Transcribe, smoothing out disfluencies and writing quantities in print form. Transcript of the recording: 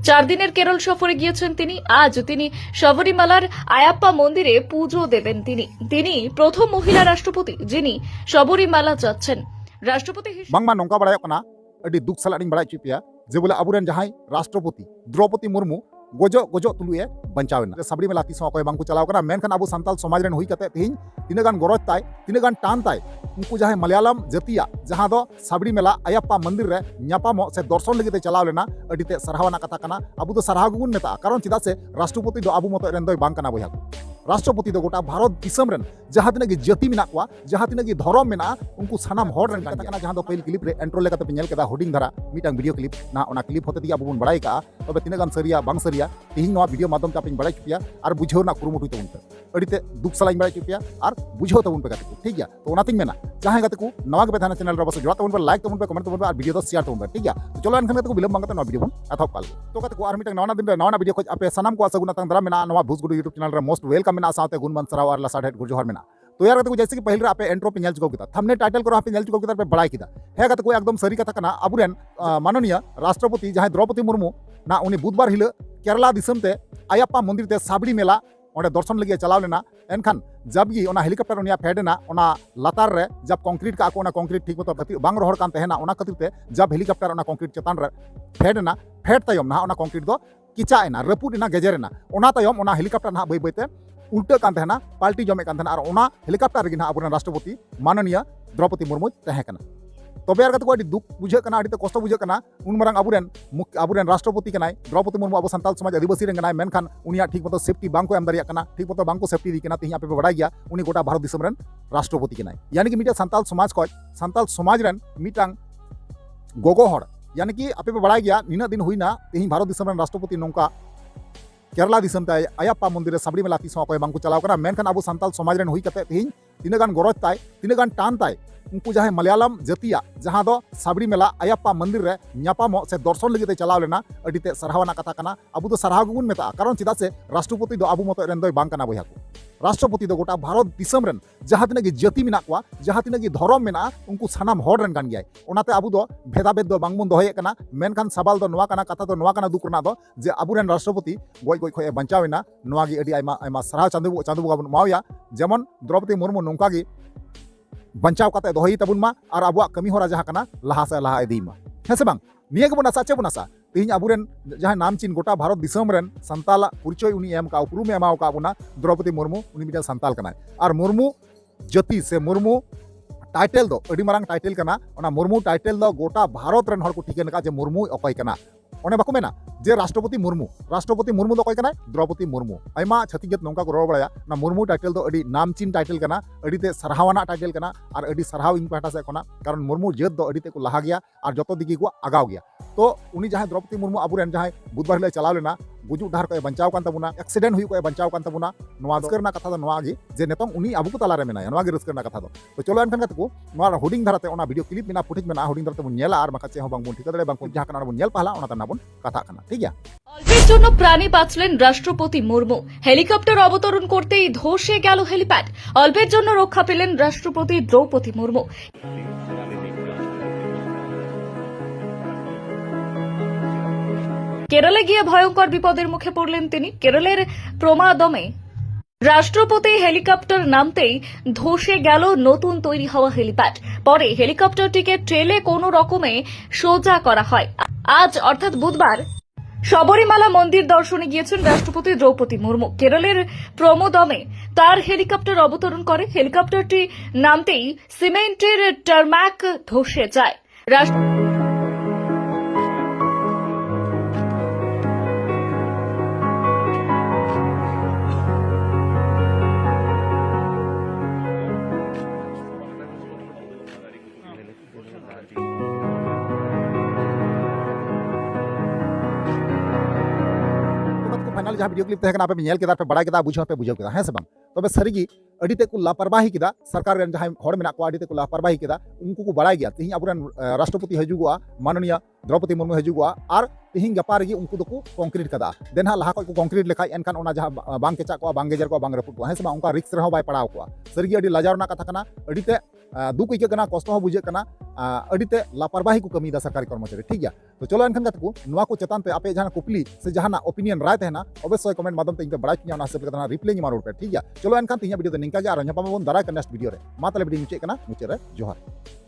4 দিনের কেরল সফরে গিয়েছেন তিনি। আজ তিনি শবরীমালার আয়াপ্পা মন্দিরে পুজো দেবেন। তিনি প্রথম মহিলা রাষ্ট্রপতি যিনি শবরীমালা যাচ্ছেন। রাষ্ট্রপতি বাংমা নঙ্কা বাড়ায় কানা আদি দুঃখ সালাডিং বাড়াই চুপিয়া যে বলে আবুরেন জাহাই রাষ্ট্রপতি দ্রৌপदी मुर्मू गजो तुलुए बचावेना सबरीमेला तीस अकय बांको चलाव कना मेनखान अब सान्ताल समाज रेन हुई कते तेहिं तिना गान गरज ताय तिना गान टान ताय उनको जहां मलयालम जातिया जहां दो सबरीमेला अयप्पा मंदिर रे न्यापामो से दर्शन लगिते चलाव लेना अडिते सरहावना कथा कना अब तो सरहाव गुन मेता कारण चिदा से राष्ट्रपति दो अबु मतो रेन दो बांग कना बया राष्ट्रपति दो गोटा भारत दिसम रेन जहां तिना की जाति मेना कुआ जहां तिना की धर्म मेना उनको सानाम हर रेन कना जहां दो पहिल क्लिप रे एंट्रो लेकाते पे नेल केदा होर्डिंग धरा मीटांग वीडियो क्लिप ना ओना क्लिप होते दिया अबु बन बड़ाई का तबे तिना गान सरिया बांग सरिया तेहिं नवा वीडियो माध्यम ते बड़ा चुपिया और बुझाव ना कुरुमुटु तबन पे अड़ीते दुख सलाइन बड़ा चुपिया और बुझाव तबन पे गाते ठीक गया तो ओनातिंग मेना जहां गाते को नवा के थाना चैनल रे बस जोड़ा तबन पे लाइक तबन पे कमेंट तबन पे और वीडियो तो शेयर तबन पे ठीक गया तो चलो एनखान गाते को विलंब मांगते नवा वीडियो बन अथवा पाल तो गाते को और मिटंग नवा दिन रे नवा वीडियो को आपे सनम को असगुना तंग दरा मेना नवा भूसगुडु यूट्यूब चैनल रे मोस्ट वेलकम मेना साथे गुण मन सराव और लसाढेट गुरजोहर मेना तो यार गाते को जैसे कि पहले रे आपे एंट्रो पे नेल चुको किता थंबनेल टाइटल को आपे नेल चुको किता पे बड़ाई किता हे गाते को एकदम सरी कथा कना अबुरेन माननीय राष्ट्रपति जहां द्रौपदी मुर्मू ना उनी बुधवार हिल केरला दिसम ते अयप्पा मंदिर ते साबड़ी मेला ओंडे दर्शन लगे चलाव लेना एनखान जब गी ओना हेलीकॉप्टर उनिया फेडना ओना लातार रे जब कंक्रीट का को ओना कंक्रीट ठीक मतो बांग रोहड़ कान तहेना ओना खातिर ते जब हेलीकॉप्टर ओना कंक्रीट चतान रे फेडना फेड तयम ना ओना कंक्रीट दो किचाएना रपुडना गेजेरेना ओना तयम ओना हेलीकॉप्टर ना बई बईते उल्टा कान तहेना पाल्टी जमे कान तहेना और ओना हेलीकॉप्टर रे गिना अबुरेन राष्ट्रपति माननीय द्रौपदी मुर्मू तहे कना तबे यार को दुख बुझे कना अड़ी कष्ट बुझे कना उन मारंग अबुरेन राष्ट्रपति कनाय द्रौपदी मुर्मू अब सान्ताल समाज आदिवासी रेन कनाय मेनखान उनिया ठीक मतो सेफ्टी बांको एम दारिया कना ठीक मतो बांको सेफ्टी दी कना तेहि आपे बड़ाई गया उनी गोटा भारत दिसम रेन राष्ट्रपति कनाय यानी कि मिटा सान्ताल समाज रेन मिटांग गोगो हड़ यानी कि आपे बड़ाई गया निना दिन हुईना तेहि भारत दिसम रेन राष्ट्रपति नोंका केरला दिसम ते अयप्पा मंदिर रे सबरीमेला तीस अकय बांको चलाव कना मेनखान अब सान्ताल समाज रेन हुई कते तेहि तिना गान गरज ताय तिना गान टान ताय उनको जहां मलयालम जातिया जहां दो सबरीमेला अयप्पा मंदिर रे न्यापामो से दर्शन लगिते चलाव लेना अडिते सरहावना कथा कना अब तो सरहाव गुन मेता कारण चिदा से राष्ट्रपति दो अबु मतो रेन दो बांग कना बया राष्ट्रपति दो गोटा भारत दिसम रेन जहां तिना की जाति मेना कुआ जहां तिना की धर्म मेना उनको सानाम हर रेन कान गियाय ओनाते अबु दो भेदाभेद दो बांग बन दोहय कना मेनखान सवाल दो नवा कना कथा दो नवा कना दुख रना दो जे अबुरेन राष्ट्रपति गय गय खय बचावेना नवा गी अडी आयमा आयमा सरहाव चांदू बगा बन मावया जेमन द्रौपदी मुर्मू नोंका गी बचाव करते दोहई तबुन मा और अब कमी होरा जहां कना लहा से लहा इदी मा हेसे बांग निया के आसा चे आसा तेहिं अबुरेन जहां नाम चिन गोटा भारत दिसम रेन संताल परिचय उनी एम का उपरूम एमाव का बुना द्रौपदी मुर्मू उनी मिटा संताल कनाय और मुर्मू जाति से मुर्मू टाइटल दो अडी मारंग टाइटल कना ओना मुर्मू टाइटल दो गोटा भारत रेन हर को ठिकाना का जे मुर्मू अकय कना ओने बाको मेना जे राष्ट्रपति मुर्मू दो अकय कना द्रौपदी मुर्मू आयमा छाती जत नोंका को रोड़ बड़ाया ना मुर्मू टाइटल दो अडी नामचिन टाइटल कना अडीते सरहावना टाइटल कना और अडी सरहाव इन पाटा से कोना कारण मुर्मू जत दो अडीते को लहा गया और जतो दिगी को आगाव गया तो उनी जहां द्रौपदी मुर्मू अबुरेन जहां बुधवार ले चलाव लेना गुजु डहार को बचाव कान तबुना एक्सीडेंट हुई को बचाव कान तबुना नवा रस्करना कथा दो नवा गी जे नेतम उनी अबु को तालारे मेना नवा गी रस्करना कथा दो तो चलो एनखान कत को नवा होर्डिंग धराते ओना वीडियो क्लिप मेना फुटेज मेना होर्डिंग धराते बन नेला और माखाचे हो बांग बन ठिका दरे बांग जहां कना बन नेल पाला ओना तना बन कथा कना ठीक है অল্পের জন্য প্রাণে বাঁচলেন রাষ্ট্রপতি মুর্মু। হেলিকপ্টার অবতরণ করতেই ধসে গেল হেলিপ্যাড। অল্পের জন্য রক্ষা পেলেন রাষ্ট্রপতি দ্রৌপদী মুর্মু। কেরলে গিয়ে ভয়ঙ্কর বিপদের মুখে পড়লেন তিনি। কেরলের প্রমাদমে রাষ্ট্রপতি হেলিকপ্টার নামতেই ধসে গেল নতুন তৈরি হওয়া হেলিপ্যাড। পরে হেলিকপ্টারটিকে ট্রেলে কোনো রকমে সোজা করা হয়। আজ অর্থাৎ বুধবার শবরীমালা মন্দির দর্শনে গিয়েছেন রাষ্ট্রপতি দ্রৌপদী মুর্মু। কেরলের প্রমোদমে তার হেলিকপ্টার অবতরণ করে। হেলিকপ্টারটি নামতেই সিমেন্টের টারম্যাক ধসে যায়। फाइनल जहां वीडियो क्लिप तहकना पे नेल केदा पे बड़ा केदा बुझाव पे बुझाव केदा है से बांग तबे सरी गी ᱟᱹᱰᱤ ᱛᱮᱫ ᱠᱚ ᱞᱟᱯᱟᱨᱵᱟᱦᱤ ᱠᱮᱫᱟ ᱥᱚᱨᱠᱟर ᱨᱮᱱ ᱡᱟᱦᱟᱸᱭ ᱦᱚᱲ ᱢᱮᱱᱟᱜ ᱠᱚᱣᱟ ᱟᱹᱰᱤ ᱛᱮᱫ ᱠᱚ ᱞᱟᱯᱟᱨᱵᱟᱦᱤ ᱠᱮᱫᱟ ᱩᱱᱠᱩ ᱠᱚ ᱵᱟᱲᱟᱭ ᱜᱮᱭᱟ ᱛᱮᱦᱮᱧ ᱟᱵᱚᱨᱮᱱ ᱨᱟᱥᱴᱨᱚᱯᱚति ᱦᱤᱡᱩᱜᱚᱜᱼᱟ ᱢᱟᱱᱚᱱᱤᱭᱟ द्रौपदी मुर्मू हजूगोआ और तेहिं गपा रही उनको दो कंक्रीट कदा देन लहा को कंक्रीट लेखाय एनखान ओना जहां बांग केचा को बांग गेजर को बांग रपुट को हेस उनका रिक्स रहो बाय पड़ाव को सरगी अडी लाजारना कथा कना अडीते दुख इके कना कष्ट हो बुझे कना अडीते लापरवाही को कमी दा सरकारी कर्मचारी ठीक गया तो चलो एनखान कत को नुआ को चेतन पे आपे जहां कुपली से जहां ओपिनियन राय तेना अवश्य कमेंट माध्यम ते इनके बड़ाई किया से कतना रिप्लाई नि मारोड पे ठीक गया चलो एनखान तिया वीडियो ते निंका गे और न्यापा बन दारा का नेक्स्ट वीडियो रे मा तले वीडियो मुचे कना मुचे रे जोहार